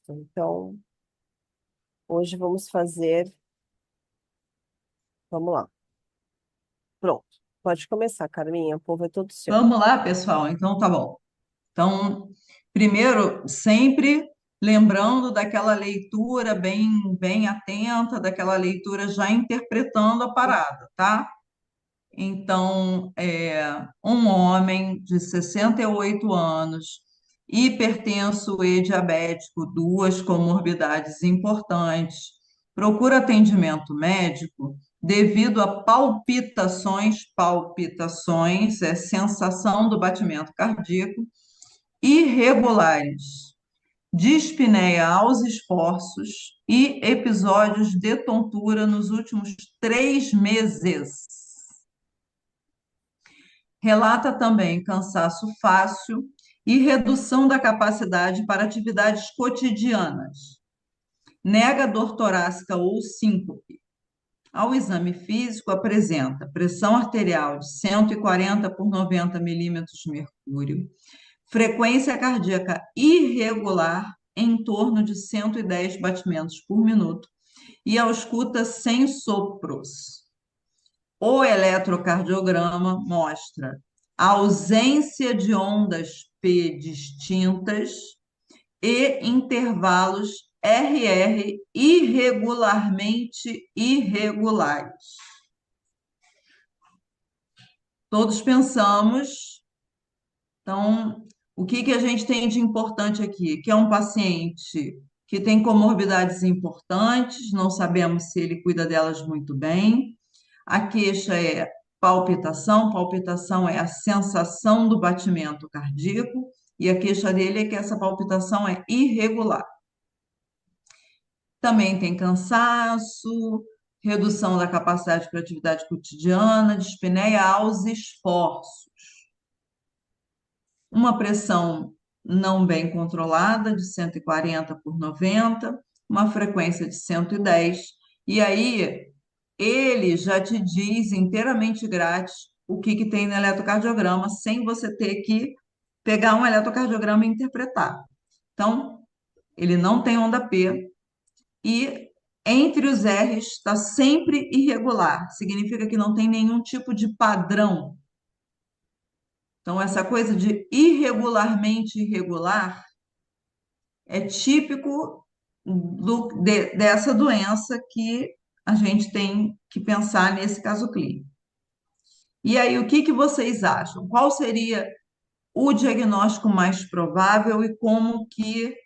Então, hoje vamos fazer. Vamos lá. Pronto. Pode começar, Carminha. O povo é todo seu. Vamos lá, pessoal. Então, tá bom. Então, primeiro, sempre lembrando daquela leitura bem atenta, daquela leitura já interpretando a parada, tá? Então, um homem de 68 anos, hipertenso e diabético, duas comorbidades importantes, procura atendimento médico devido a palpitações, é sensação do batimento cardíaco, irregulares, dispneia aos esforços e episódios de tontura nos últimos 3 meses. Relata também cansaço fácil e redução da capacidade para atividades cotidianas. Nega dor torácica ou síncope. Ao exame físico, apresenta pressão arterial de 140 por 90 milímetros de mercúrio, frequência cardíaca irregular em torno de 110 batimentos por minuto e ausculta sem sopros. O eletrocardiograma mostra ausência de ondas P distintas e intervalos RR irregularmente irregulares. Todos pensamos, então, o que que a gente tem de importante aqui? Que é um paciente que tem comorbidades importantes, não sabemos se ele cuida delas muito bem. A queixa é palpitação é a sensação do batimento cardíaco, e a queixa dele é que essa palpitação é irregular. Também tem cansaço, redução da capacidade para atividade cotidiana, dispneia aos esforços. Uma pressão não bem controlada, de 140 por 90, uma frequência de 110, e aí ele já te diz inteiramente grátis o que que tem no eletrocardiograma, sem você ter que pegar um eletrocardiograma e interpretar. Então, ele não tem onda P e entre os R's está sempre irregular, significa que não tem nenhum tipo de padrão. Então, essa coisa de irregularmente irregular é típico dessa doença que a gente tem que pensar nesse caso clínico. E aí, o que que vocês acham? Qual seria o diagnóstico mais provável e como que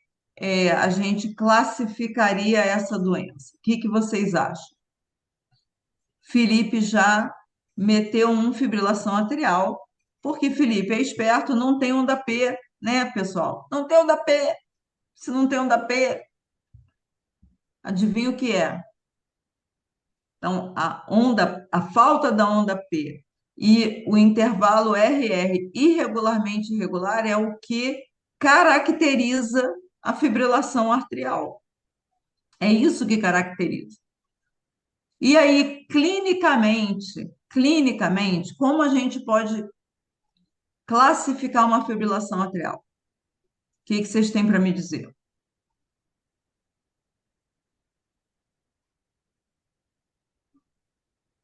a gente classificaria essa doença? O que que vocês acham? Felipe já meteu fibrilação atrial, porque Felipe é esperto, não tem onda P, né, pessoal? Não tem onda P. Se não tem onda P, adivinha o que é? Então, a falta da onda P e o intervalo RR irregularmente irregular é o que caracteriza a fibrilação arterial. É isso que caracteriza. E aí, clinicamente, como a gente pode classificar uma fibrilação atrial? O que que vocês têm para me dizer?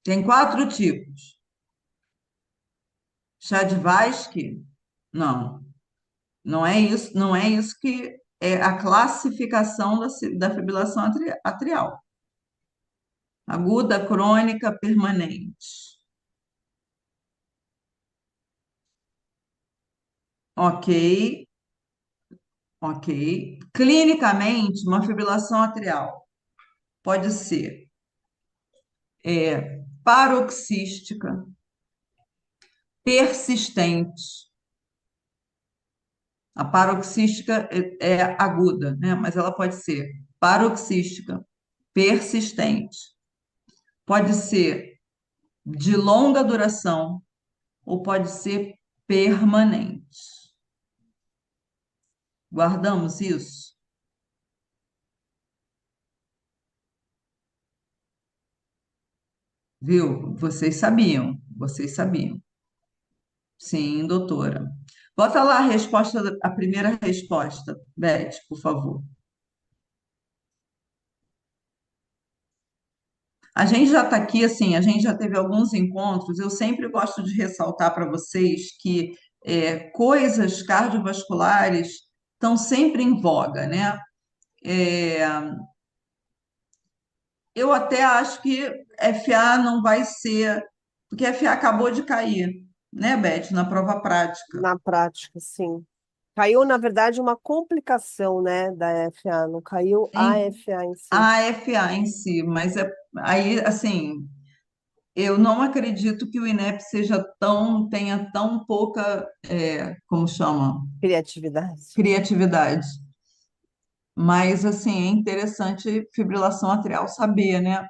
Tem quatro tipos. Chadvinsky? Não. Não é isso que é a classificação da fibrilação atrial. Aguda, crônica, permanente. Ok, ok. Clinicamente, uma fibrilação atrial pode ser paroxística, persistente. A paroxística é aguda, né? Mas ela pode ser paroxística, persistente. Pode ser de longa duração ou pode ser permanente. Guardamos isso? Viu? Vocês sabiam. Sim, doutora. Bota lá a resposta, a primeira resposta, Beth, por favor. A gente já está aqui, assim, a gente já teve alguns encontros. Eu sempre gosto de ressaltar para vocês que coisas cardiovasculares estão sempre em voga, né? É, eu até acho que FA não vai ser, porque FA acabou de cair, né, Beth, na prova prática. Na prática, sim. Caiu, na verdade, uma complicação, né, da FA, não caiu a Em, FA em si. a FA em si, mas aí, assim, eu não acredito que o INEP tenha tão pouca, como chama, Criatividade. criatividade. Mas, assim, é interessante fibrilação atrial saber, né?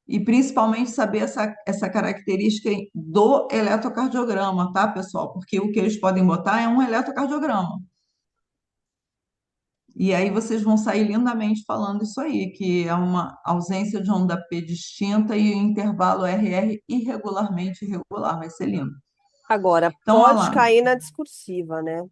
E principalmente saber essa característica do eletrocardiograma, tá, pessoal? Porque o que eles podem botar é um eletrocardiograma. E aí vocês vão sair lindamente falando isso aí, que é uma ausência de onda P distinta e intervalo RR irregularmente irregular. Vai ser lindo. Agora, Então, olha pode lá, cair na discursiva, né?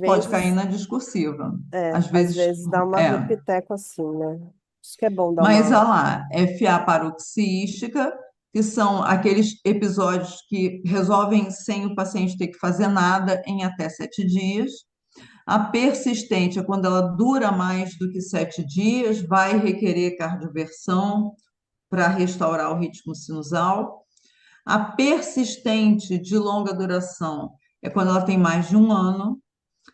pode cair na discursiva. Às Às vezes, vezes dá uma é. repeteco assim, né? Isso que é bom dar Mas uma. olha lá, FA paroxística, que são aqueles episódios que resolvem sem o paciente ter que fazer nada em até 7 dias. A persistente é quando ela dura mais do que 7 dias, vai requerer cardioversão para restaurar o ritmo sinusal. A persistente de longa duração é quando ela tem mais de um ano.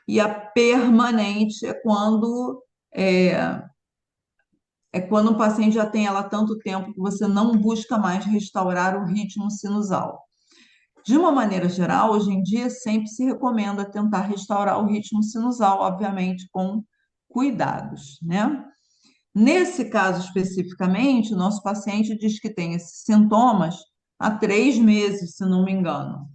E a permanente é, é quando o paciente já tem ela há tanto tempo que você não busca mais restaurar o ritmo sinusal. De uma maneira geral, hoje em dia, sempre se recomenda tentar restaurar o ritmo sinusal, obviamente, com cuidados, né? Nesse caso especificamente, o nosso paciente diz que tem esses sintomas há 3 meses, se não me engano.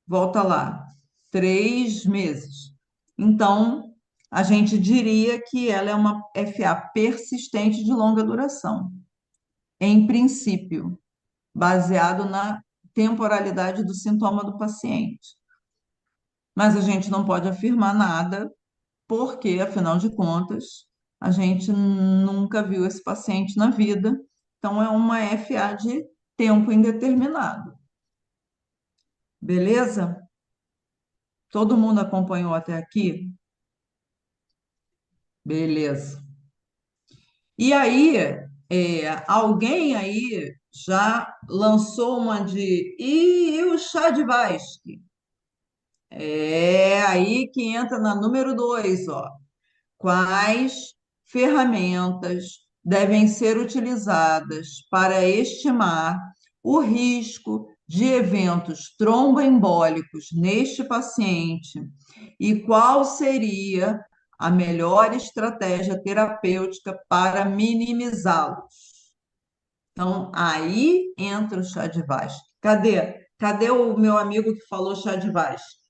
Volta lá, 3 meses. Então, a gente diria que ela é uma FA persistente de longa duração, em princípio, baseado na temporalidade do sintoma do paciente. Mas a gente não pode afirmar nada, porque, afinal de contas, a gente nunca viu esse paciente na vida. Então, é uma FA de tempo indeterminado. Beleza? Todo mundo acompanhou até aqui? Beleza. E aí, alguém aí já lançou uma de. E o chá de Vasque? É aí que entra na número 2, ó. Quais ferramentas devem ser utilizadas para estimar o risco de eventos tromboembólicos neste paciente e qual seria a melhor estratégia terapêutica para minimizá-los? Então, aí entra o chá de Vasco. Cadê? Cadê o meu amigo que falou chá de Vasco?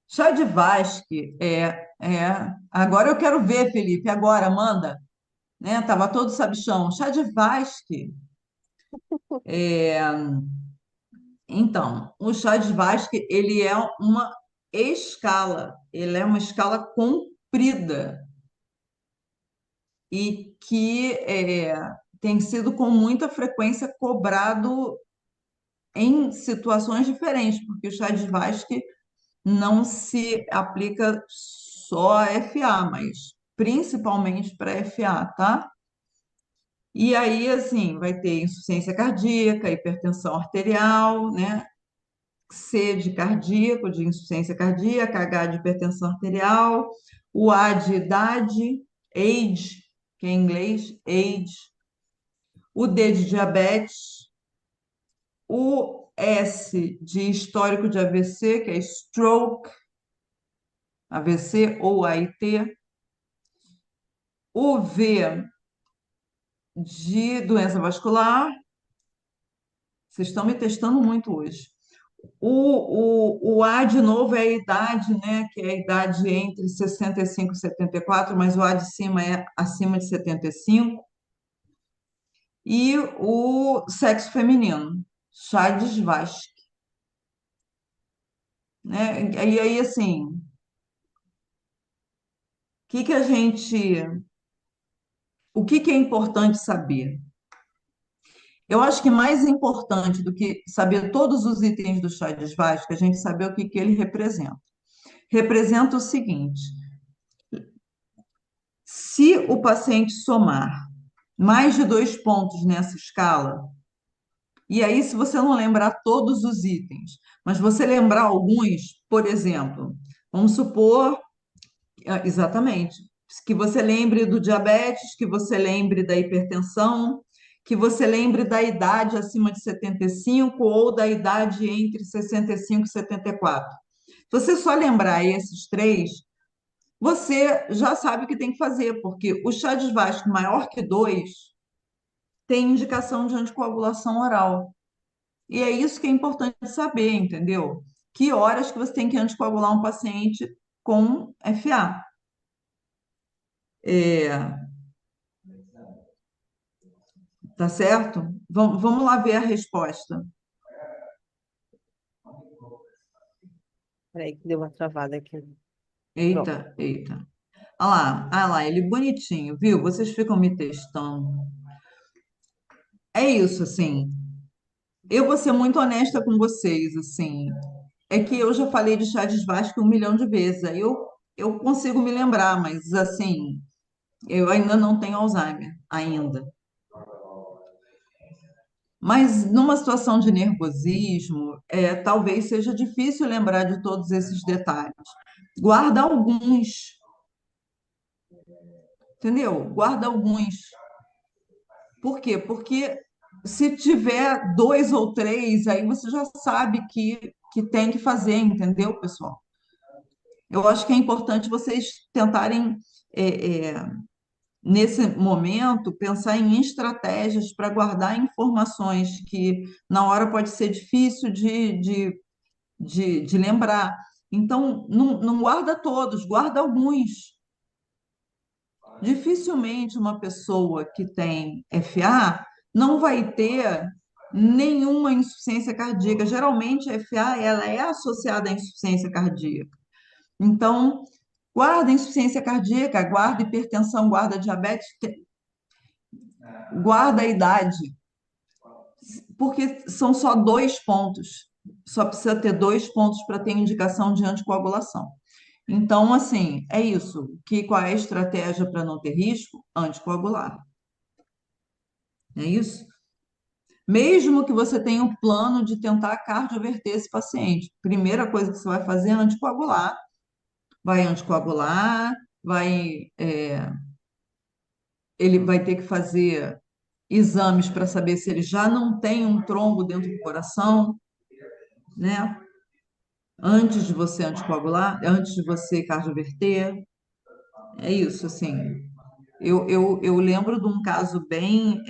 Chá de Vasque Agora eu quero ver, Felipe. Agora, manda. Né? Tava todo sabichão. Chá de Vasque. Então, o chá de Vasque, ele é uma escala. Ele é uma escala comprida e que tem sido com muita frequência cobrado em situações diferentes, porque o chá de Vasque não se aplica só a FA, mas principalmente para FA, tá? E aí, assim, vai ter insuficiência cardíaca, hipertensão arterial, né? C de cardíaco, de insuficiência cardíaca, H de hipertensão arterial, o A de idade, age, que é em inglês, age, o D de diabetes, o S de histórico de AVC, que é stroke, AVC ou AIT, o V de doença vascular. Vocês estão me testando muito hoje. O A de novo é a idade, né? Que é a idade entre 65 e 74, mas o A de cima é acima de 75. E o sexo feminino, Chades Vasque, né? E aí, assim, que a gente o que que é importante saber? Eu acho que mais importante do que saber todos os itens do chá de Svastika, a gente saber o que que ele representa. Representa o seguinte: se o paciente somar mais de 2 pontos nessa escala, e aí, se você não lembrar todos os itens, mas você lembrar alguns, por exemplo, vamos supor, exatamente, que você lembre do diabetes, que você lembre da hipertensão, que você lembre da idade acima de 75 ou da idade entre 65 e 74. Se você só lembrar esses três, você já sabe o que tem que fazer, porque o chá de Vasco maior que 2 tem indicação de anticoagulação oral. E é isso que é importante saber, entendeu? Que horas que você tem que anticoagular um paciente com FA. É, tá certo? Vamos lá ver a resposta. Peraí, que deu uma travada aqui. Pronto. Eita, eita. Ah lá, ele bonitinho, viu? Vocês ficam me testando. É isso, assim. Eu vou ser muito honesta com vocês, assim. É que eu já falei de Charles Vasco 1 milhão de vezes. Aí eu consigo me lembrar, mas, assim, eu ainda não tenho Alzheimer, ainda. Mas numa situação de nervosismo, talvez seja difícil lembrar de todos esses detalhes. Guarda alguns, entendeu? Guarda alguns. Por quê? Porque se tiver dois ou três, aí você já sabe que tem que fazer, entendeu, pessoal? Eu acho que é importante vocês tentarem, é, é, nesse momento, pensar em estratégias para guardar informações que na hora pode ser difícil de lembrar. Então, não guarda todos, guarda alguns. Dificilmente uma pessoa que tem FA não vai ter nenhuma insuficiência cardíaca. Geralmente, a FA ela é associada à insuficiência cardíaca. Então, guarda insuficiência cardíaca, guarda hipertensão, guarda diabetes, guarda a idade, porque são só 2 pontos. Só precisa ter 2 pontos para ter indicação de anticoagulação. Então, assim, é isso. Qual é a estratégia para não ter risco? Anticoagular. É isso? Mesmo que você tenha um plano de tentar cardioverter esse paciente, primeira coisa que você vai fazer é anticoagular. Vai anticoagular, ele vai ter que fazer exames para saber se ele já não tem um trombo dentro do coração, né? Antes de você anticoagular, antes de você cardioverter. É isso, assim. Eu lembro de um caso bem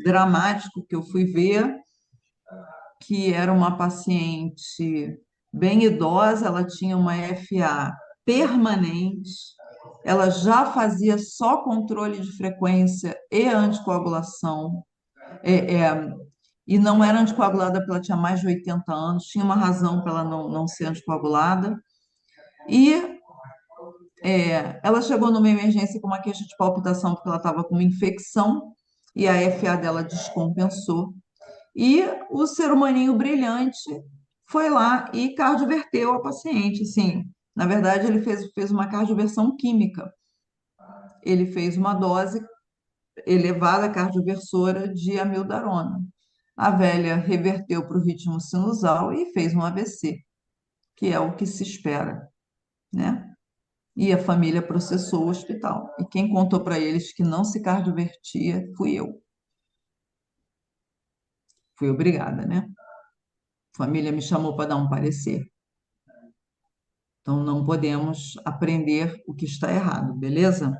dramático que eu fui ver, que era uma paciente bem idosa, ela tinha uma FA permanente, ela já fazia só controle de frequência e anticoagulação, é, é, e não era anticoagulada porque ela tinha mais de 80 anos, tinha uma razão para ela não ser anticoagulada, e ela chegou numa emergência com uma queixa de palpitação porque ela estava com uma infecção, e a FA dela descompensou. E o ser humaninho brilhante foi lá e cardioverteu a paciente. Assim, na verdade, ele fez uma cardioversão química. Ele fez uma dose elevada cardioversora de amiodarona. A velha reverteu para o ritmo sinusal e fez um AVC, que é o que se espera, né? E a família processou o hospital. E quem contou para eles que não se cardiovertia fui eu. Fui obrigada, né? A família me chamou para dar um parecer. Então, não podemos aprender o que está errado, beleza?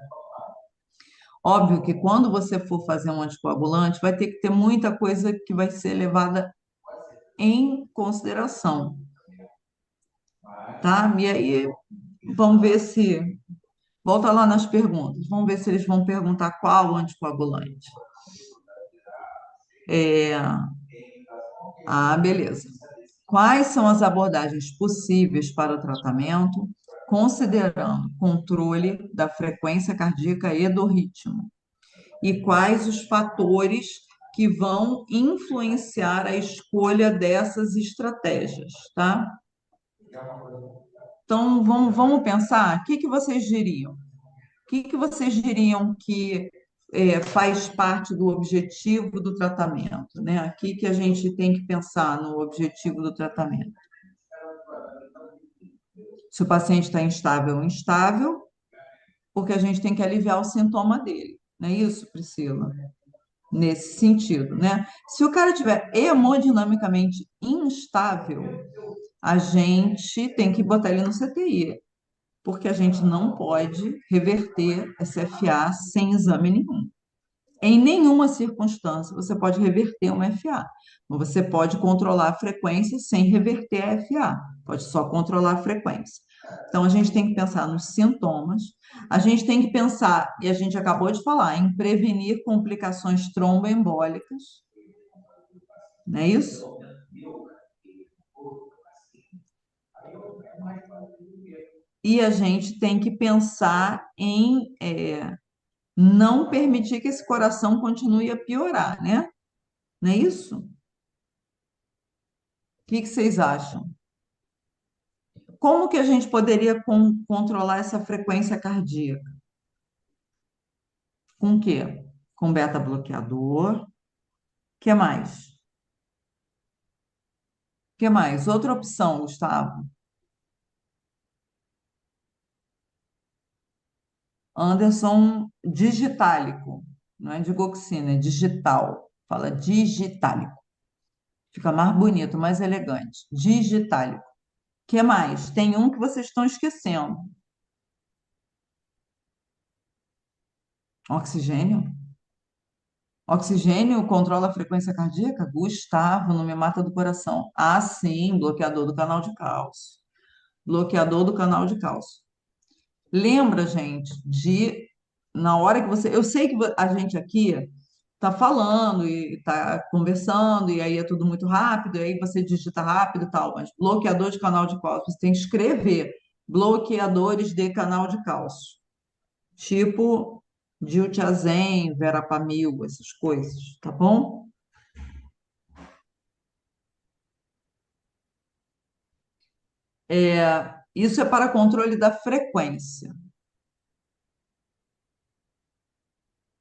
Óbvio que quando você for fazer um anticoagulante, vai ter que ter muita coisa que vai ser levada em consideração, tá? E aí, vamos ver se. Volta lá nas perguntas, vamos ver se eles vão perguntar qual anticoagulante. Beleza. Quais são as abordagens possíveis para o tratamento, considerando controle da frequência cardíaca e do ritmo? e quais os fatores que vão influenciar a escolha dessas estratégias, tá? Então, vamos pensar, o que que vocês diriam? O que que vocês diriam que faz parte do objetivo do tratamento, né? Aqui que a gente tem que pensar no objetivo do tratamento. Se o paciente está instável ou instável, porque a gente tem que aliviar o sintoma dele, não é isso, Priscila? Nesse sentido, né? Se o cara estiver hemodinamicamente instável, a gente tem que botar ele no CTI, porque a gente não pode reverter SFA sem exame nenhum. Em nenhuma circunstância você pode reverter uma FA. Você pode controlar a frequência sem reverter a FA. Pode só controlar a frequência. Então, a gente tem que pensar nos sintomas, a gente tem que pensar, e a gente acabou de falar, em prevenir complicações tromboembólicas, não é isso? E a gente tem que pensar em não permitir que esse coração continue a piorar, né? Não é isso? O que que vocês acham? Como que a gente poderia controlar essa frequência cardíaca? Com o quê? Com beta-bloqueador. O que mais? O que mais? Outra opção, Gustavo. Anderson digitálico. Não é digoxina, é digital. Fala digitálico. Fica mais bonito, mais elegante. Digitálico. O que mais? Tem um que vocês estão esquecendo. Oxigênio. Oxigênio controla a frequência cardíaca? Gustavo, não me mata do coração. Ah, sim, bloqueador do canal de cálcio. Bloqueador do canal de cálcio. Lembra, gente, de na hora que você. Eu sei que a gente aqui está falando e está conversando, e aí é tudo muito rápido, e aí você digita rápido e tal, mas bloqueador de canal de cálcio, você tem que escrever bloqueadores de canal de cálcio. Tipo diltiazem, verapamil, essas coisas, tá bom? Isso é para controle da frequência.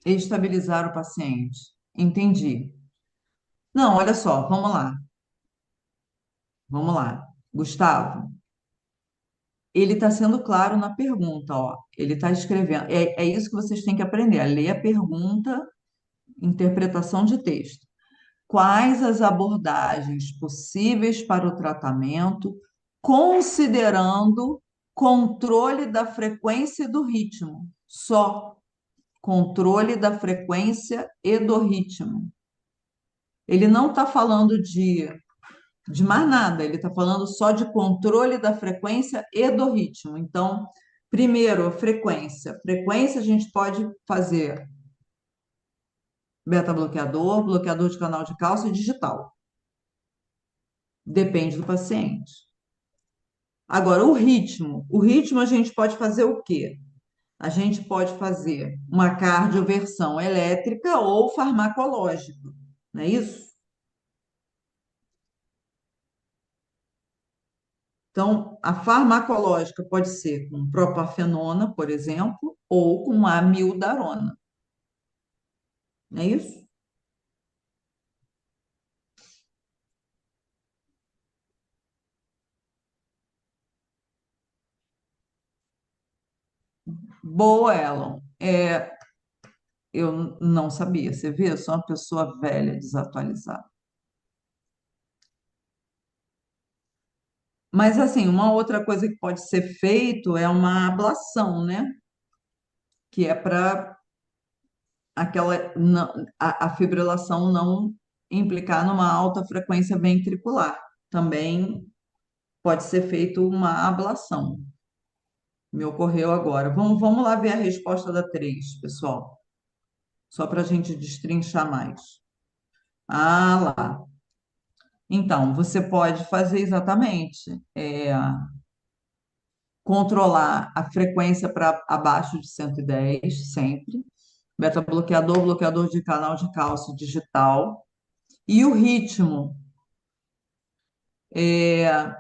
Estabilizar o paciente. Entendi. Não, olha só, vamos lá. Vamos lá. Gustavo, ele está sendo claro na pergunta, ó. Ele está escrevendo. É isso que vocês têm que aprender, a ler a pergunta, interpretação de texto. Quais as abordagens possíveis para o tratamento, considerando controle da frequência e do ritmo? Só controle da frequência e do ritmo. Ele não está falando de mais nada, ele está falando só de controle da frequência e do ritmo. Então, primeiro, frequência. Frequência a gente pode fazer beta-bloqueador, bloqueador de canal de cálcio e digital. Depende do paciente. Agora, o ritmo a gente pode fazer o quê? A gente pode fazer uma cardioversão elétrica ou farmacológica, não é isso? Então, a farmacológica pode ser com propafenona, por exemplo, ou com amiodarona. Não é isso? Boa, Elon. Eu não sabia, você vê, eu sou uma pessoa velha, desatualizada. Mas, assim, uma outra coisa que pode ser feito é uma ablação, né? Que é para a fibrilação não implicar numa alta frequência ventricular. Também pode ser feito uma ablação. Me ocorreu agora. Vamos lá ver a resposta da 3, pessoal, só para a gente destrinchar mais. Ah, lá. Então, você pode fazer exatamente, controlar a frequência para abaixo de 110 sempre. Beta-bloqueador, bloqueador de canal de cálcio digital. E o ritmo, é,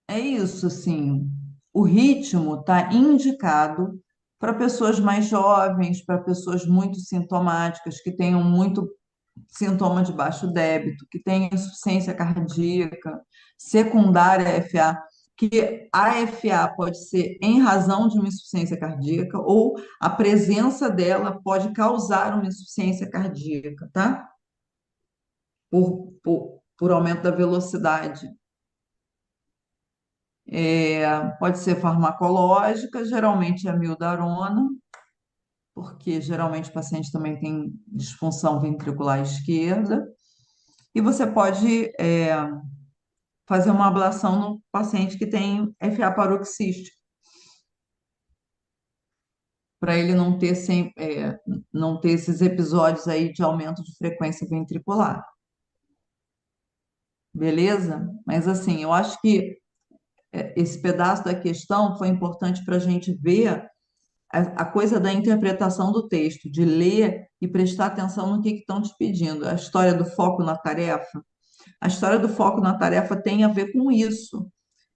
é isso, assim. O ritmo está indicado para pessoas mais jovens, para pessoas muito sintomáticas, que tenham muito sintoma de baixo débito, que tenham insuficiência cardíaca, secundária à FA, que a FA pode ser em razão de uma insuficiência cardíaca ou a presença dela pode causar uma insuficiência cardíaca, tá? Por aumento da velocidade. Pode ser farmacológica, geralmente é a amiodarona, porque geralmente o paciente também tem disfunção ventricular esquerda. E você pode fazer uma ablação no paciente que tem FA paroxístico, para ele não ter esses episódios aí de aumento de frequência ventricular. Beleza? Mas assim, eu acho que esse pedaço da questão foi importante para a gente ver a coisa da interpretação do texto, de ler e prestar atenção no que estão te pedindo. A história do foco na tarefa. A história do foco na tarefa tem a ver com isso.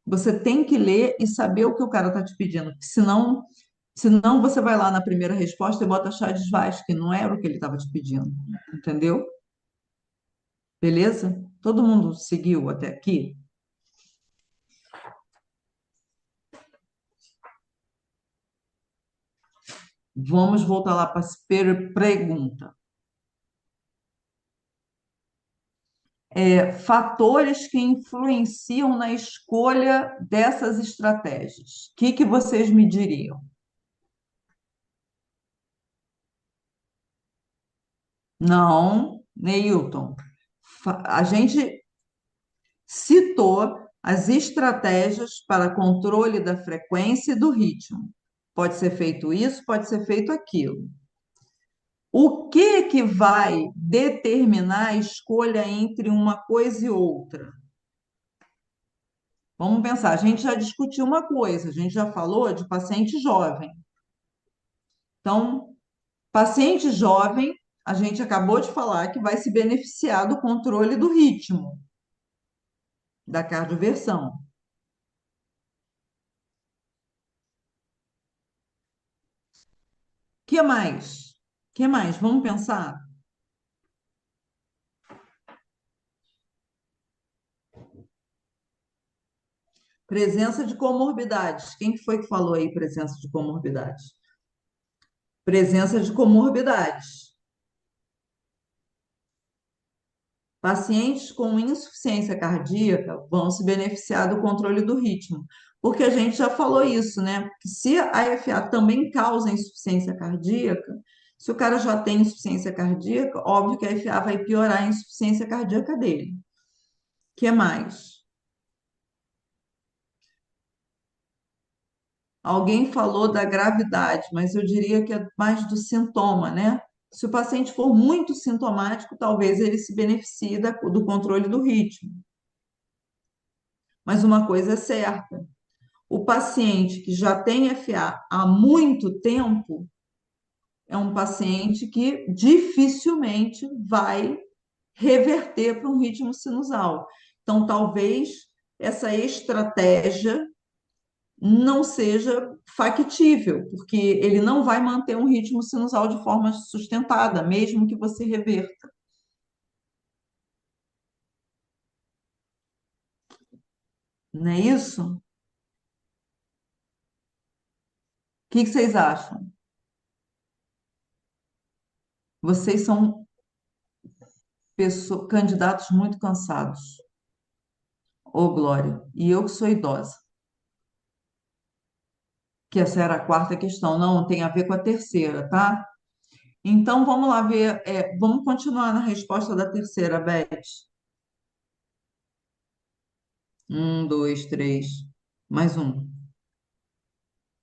Você tem que ler e saber o que o cara está te pedindo, porque senão você vai lá na primeira resposta e bota Chades Vaz, que não era o que ele estava te pedindo, entendeu? Beleza? Todo mundo seguiu até aqui? Vamos voltar lá para a pergunta. Fatores que influenciam na escolha dessas estratégias. O que vocês me diriam? Não, Neilton. A gente citou as estratégias para controle da frequência e do ritmo. Pode ser feito isso, pode ser feito aquilo. O que vai determinar a escolha entre uma coisa e outra? Vamos pensar, a gente já discutiu uma coisa, a gente já falou de paciente jovem. Então, paciente jovem, a gente acabou de falar que vai se beneficiar do controle do ritmo, da cardioversão. Que mais? Que mais? Vamos pensar? Presença de comorbidades. Quem que foi que falou aí presença de comorbidades? Presença de comorbidades. Pacientes com insuficiência cardíaca vão se beneficiar do controle do ritmo, porque a gente já falou isso, né? Que se a FA também causa insuficiência cardíaca, se o cara já tem insuficiência cardíaca, óbvio que a FA vai piorar a insuficiência cardíaca dele. O que mais? Alguém falou da gravidade, mas eu diria que é mais do sintoma, né? Se o paciente for muito sintomático, talvez ele se beneficie do controle do ritmo. Mas uma coisa é certa: o paciente que já tem FA há muito tempo é um paciente que dificilmente vai reverter para um ritmo sinusal. Então, talvez essa estratégia não seja factível, porque ele não vai manter um ritmo sinusal de forma sustentada, mesmo que você reverta. Não é isso? O que vocês acham? Vocês são candidatos muito cansados. Ô, Glória, e eu que sou idosa, que essa era a quarta questão, não tem a ver com a terceira, tá? Então vamos lá ver, vamos continuar na resposta da terceira, Beth. Um, dois, três, mais um.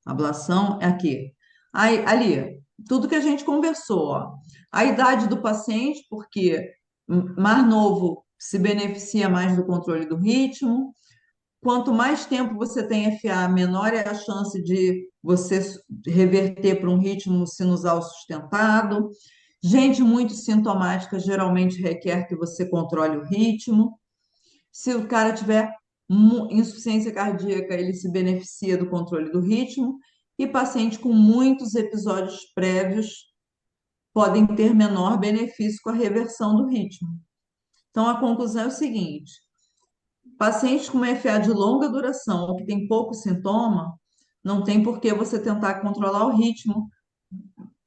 Ablação é aqui. Aí, ali, tudo que a gente conversou, ó. A idade do paciente, porque mais novo se beneficia mais do controle do ritmo, Quanto mais tempo você tem FA, menor é a chance de você reverter para um ritmo sinusal sustentado. Gente muito sintomática geralmente requer que você controle o ritmo. Se o cara tiver insuficiência cardíaca, ele se beneficia do controle do ritmo. E paciente com muitos episódios prévios podem ter menor benefício com a reversão do ritmo. Então, a conclusão é o seguinte: pacientes com uma FA de longa duração ou que tem pouco sintoma, não tem por que você tentar controlar o ritmo,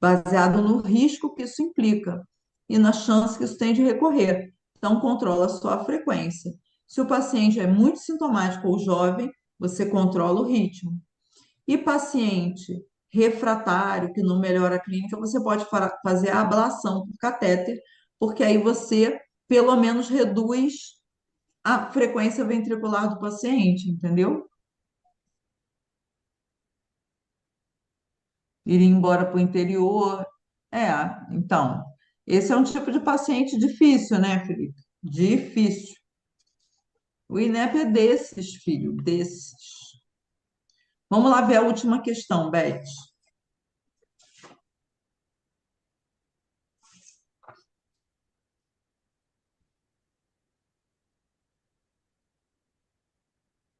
baseado no risco que isso implica e na chance que isso tem de recorrer. Então, controla só a frequência. Se o paciente é muito sintomático ou jovem, você controla o ritmo. E paciente refratário, que não melhora a clínica, você pode fazer a ablação por catéter, porque aí você, pelo menos, reduz a frequência ventricular do paciente, entendeu? Ir embora para o interior. É, então, esse é um tipo de paciente difícil, né, Felipe? Difícil. O INEP é desses, filho, desses. Vamos lá ver a última questão, Beth.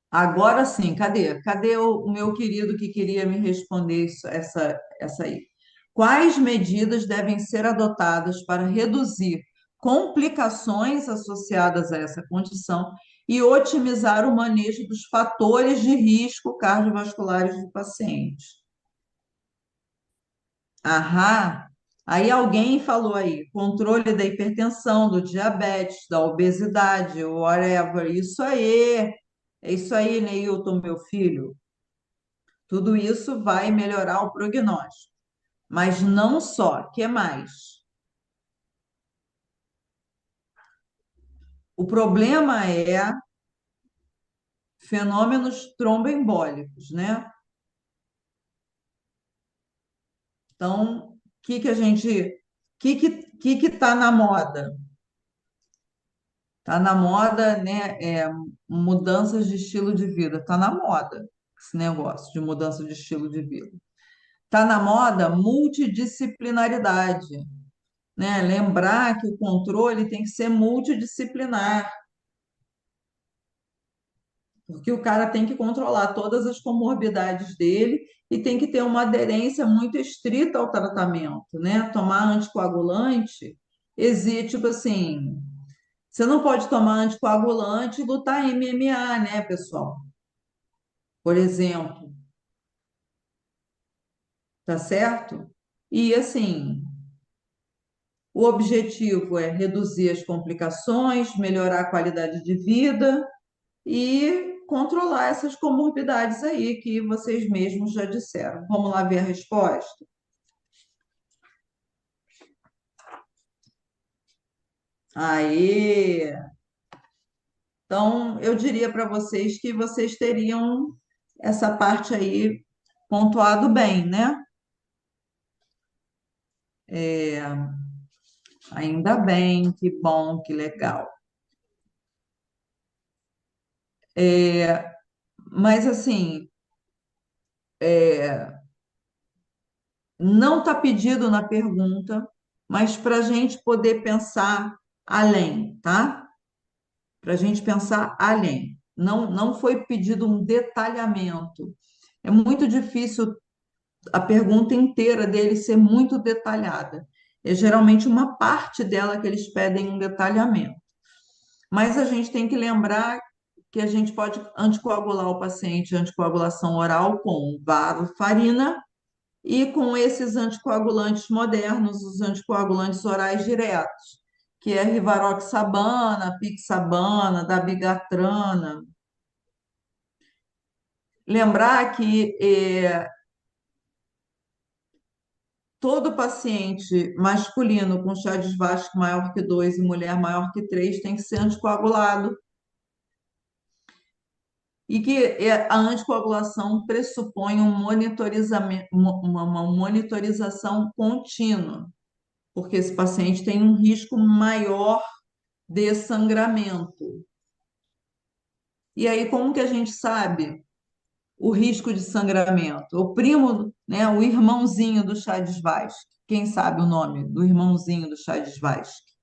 Agora sim, cadê? Cadê o meu querido que queria me responder essa aí? Quais medidas devem ser adotadas para reduzir complicações associadas a essa condição e otimizar o manejo dos fatores de risco cardiovasculares do paciente? Aham. Aí alguém falou aí, controle da hipertensão, do diabetes, da obesidade, whatever. Isso aí. É isso aí, Neilton, meu filho. Tudo isso vai melhorar o prognóstico. Mas não só, que mais? O problema é fenômenos tromboembólicos, né? Então, que tá na moda? Tá na moda, né? Mudanças de estilo de vida. Tá na moda esse negócio de mudança de estilo de vida. Tá na moda multidisciplinaridade, né? Lembrar que o controle tem que ser multidisciplinar, porque o cara tem que controlar todas as comorbidades dele e tem que ter uma aderência muito estrita ao tratamento, né? Tomar anticoagulante, existe, tipo assim, você não pode tomar anticoagulante e lutar MMA, né, pessoal? Por exemplo, tá certo? E assim, o objetivo é reduzir as complicações, melhorar a qualidade de vida e controlar essas comorbidades aí que vocês mesmos já disseram. Vamos lá ver a resposta? Aí, então eu diria para vocês que vocês teriam essa parte aí pontuado bem, né? É, ainda bem, que bom, que legal. É, mas assim, não está pedido na pergunta, mas para a gente poder pensar além, tá? Para a gente pensar além. Não, não foi pedido um detalhamento. É muito difícil a pergunta inteira dele ser muito detalhada. É geralmente uma parte dela que eles pedem um detalhamento. Mas a gente tem que lembrar que a gente pode anticoagular o paciente, anticoagulação oral com varfarina e com esses anticoagulantes modernos, os anticoagulantes orais diretos, que é rivaroxabana, pixabana, dabigatrana. Lembrar que todo paciente masculino com Chagas Vasco maior que 2 e mulher maior que 3 tem que ser anticoagulado e que a anticoagulação pressupõe um monitorizamento, uma monitorização contínua, porque esse paciente tem um risco maior de sangramento. E aí, como que a gente sabe o risco de sangramento? O primo, né, o irmãozinho do Chades-Vasque. Quem sabe o nome do irmãozinho do Chades-Vasque?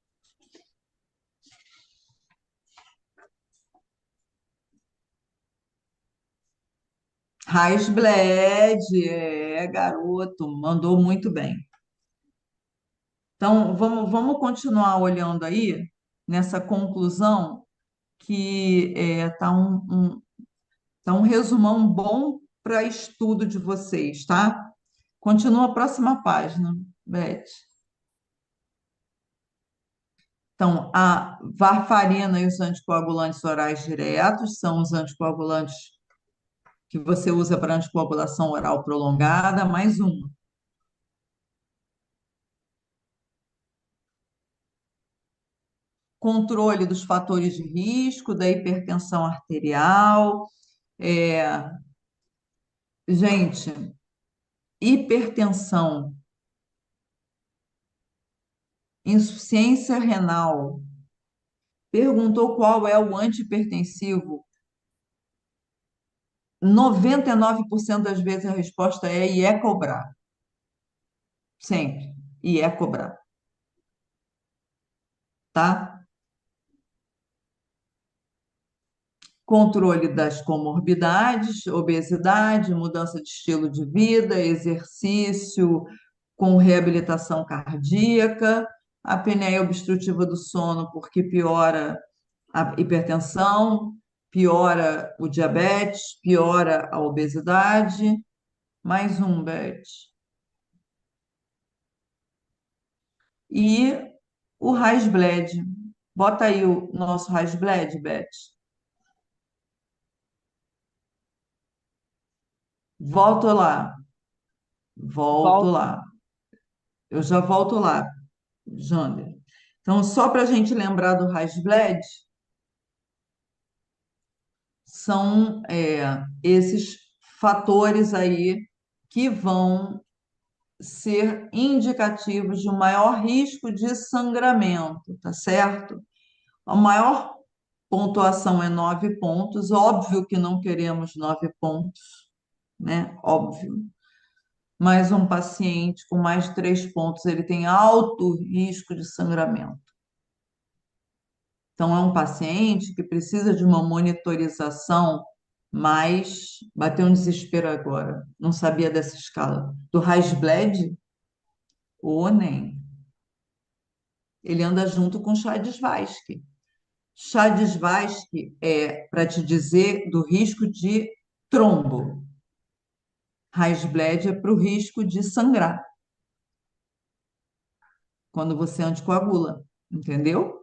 Bled, é, garoto, mandou muito bem. Então, vamos continuar olhando aí nessa conclusão que tá um resumão bom para estudo de vocês, tá? Continua a próxima página, Beth. Então, a varfarina e os anticoagulantes orais diretos são os anticoagulantes que você usa para anticoagulação oral prolongada, mais um. Controle dos fatores de risco, da hipertensão arterial. É, gente, hipertensão, insuficiência renal. Perguntou qual é o antihipertensivo. 99% das vezes a resposta é e é cobrar. Sempre. E é cobrar, tá? Controle das comorbidades, obesidade, mudança de estilo de vida, exercício com reabilitação cardíaca, a apneia obstrutiva do sono, porque piora a hipertensão, piora o diabetes, piora a obesidade. Mais um, Beth. E o Rasbled. Bota aí o nosso Rasbled, Beth. Volto lá. Volto Volto. lá. Eu já volto lá, Jander. Então, só para a gente lembrar do Rasbled, são esses fatores aí que vão ser indicativos de um maior risco de sangramento, tá certo? A maior pontuação é 9 pontos. Óbvio que não queremos 9 pontos, né? Óbvio. Mas um paciente com mais de 3 pontos, ele tem alto risco de sangramento. Então, é um paciente que precisa de uma monitorização, mas bateu um desespero agora. Não sabia dessa escala. Do Rasbled, o nem. Ele anda junto com Chades-Vasque. Chades-Vasque é para te dizer do risco de trombo. Rasbled é para o risco de sangrar quando você anticoagula, entendeu?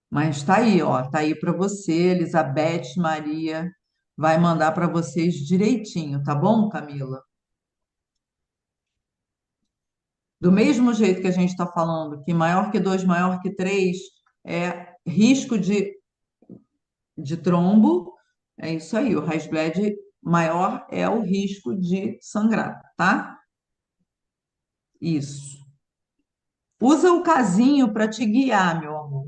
Mas está aí, ó, tá aí para você, Elizabeth Maria vai mandar para vocês direitinho, tá bom, Camila? Do mesmo jeito que a gente está falando que maior que 2, maior que 3 é risco de trombo, é isso aí, o Rasbled maior é o risco de sangrar, tá? Isso. Usa o casinho para te guiar, meu amor,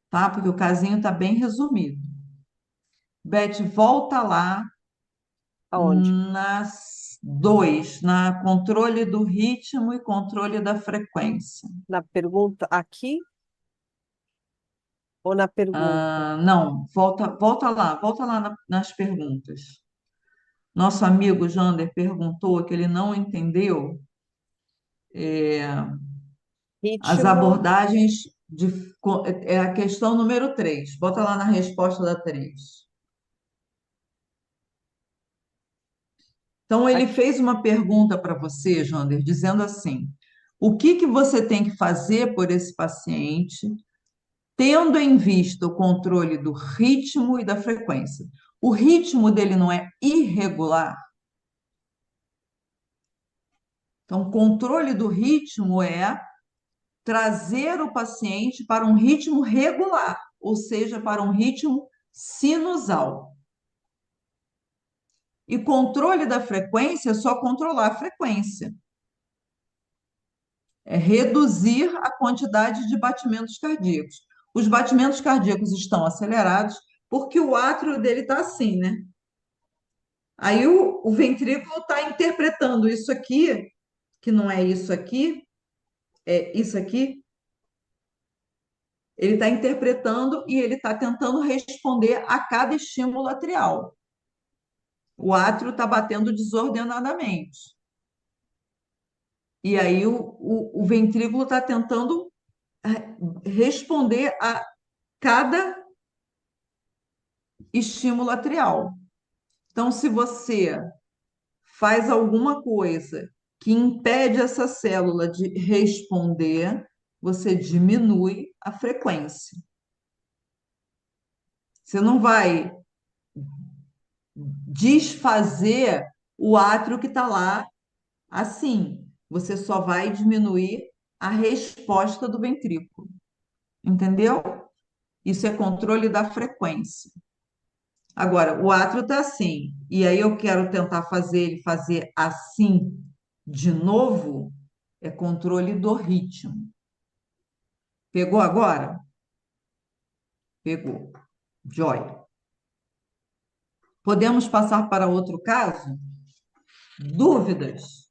tá? Porque o casinho está bem resumido. Beth, volta lá Aonde? nas dois, na controle do ritmo e controle da frequência. Na pergunta aqui ou na pergunta? Ah, não, volta lá nas perguntas. Nosso amigo Jander perguntou que ele não entendeu as Ritmo. abordagens é a questão número 3. Bota lá na resposta da 3. Então, ele Aqui. fez uma pergunta para você, Jander, dizendo assim: o que que você tem que fazer por esse paciente, tendo em vista o controle do ritmo e da frequência? O ritmo dele não é irregular? Então, o controle do ritmo é trazer o paciente para um ritmo regular, ou seja, para um ritmo sinusal. E controle da frequência é só controlar a frequência, é reduzir a quantidade de batimentos cardíacos. os batimentos cardíacos estão acelerados porque o átrio dele está assim, né? Aí o ventrículo está interpretando isso aqui, que não é isso aqui, é isso aqui. Ele está interpretando e ele está tentando responder a cada estímulo atrial. O átrio está batendo desordenadamente. E aí o ventrículo está tentando responder a cada estímulo atrial. Então, se você faz alguma coisa que impede essa célula de responder, você diminui a frequência. Você não vai desfazer o átrio que está lá assim. Você só vai diminuir a resposta do ventrículo. Entendeu? Isso é controle da frequência. Agora, o átrio está assim, e aí eu quero tentar fazer ele fazer assim de novo, é controle do ritmo. Pegou agora? Pegou. Joia. Podemos passar para outro caso? Dúvidas?